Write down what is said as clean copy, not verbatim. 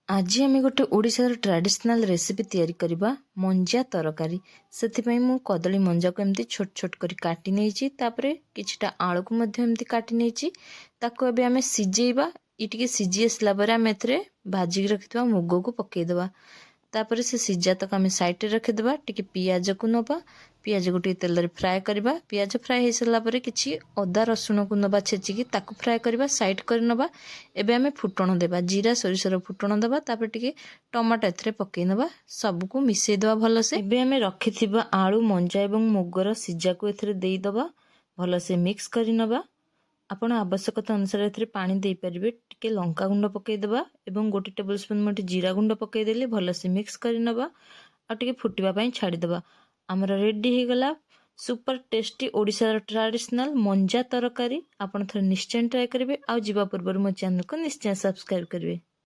आज आम गोटे ओडिशार ट्रेडिशनल रेसिपी तैयारी करबा मंजा तरकारी। से मु कदली मंजा को एमती छोट छोट कर काटी नहीं तापरे किछटा आलू को मध्य एमती काटी नहीं ताको अबे आमे सिजेइबा। इटिके सिजी आसला परे आमे एथरे भाजी रखितबा मुग को पकेइदबा। तापरे से सिजा तक आमे साइड रे रखिदबा। टिके पियाज को नबा, पियाज को टिके तेल रे फ्राए करबा। पियाज फ्राए हो सारा परे किछि अदा रसुण को नबा छेचिकी ताको फ्राए करबा, साइड कर नबा। एबे आमे फुटण देबा, जीरा सोरिषर फुटण देबा। तापर टिके टमाटो एथरे पकेइ नबा, सब को मिसेइ दबा भल से। एबे आमे रखिथिबा आलू मंजा एवं मुगर सिजा को एथरे देई दबा, भल से मिक्स करि नबा। आपण आवश्यकता अनुसार एथरे पानी दे परिबे। टिके लंका गुंड पकेइ दबा एवं 1 टेबल स्पून मोटे जीरा गुंड पकेइ देले भल से मिक्स करि नबा आ टिके फुटिबा पई छाडी दबा। हमरा रेडी हे गला सुपर टेस्टी ओडिसा ट्रेडिशनल मंजा तरकारी। आपण थरे निश्चय ट्राई करिवे आ जीवा पूर्व मो चैनल को निश्चय सब्सक्राइब करिवे।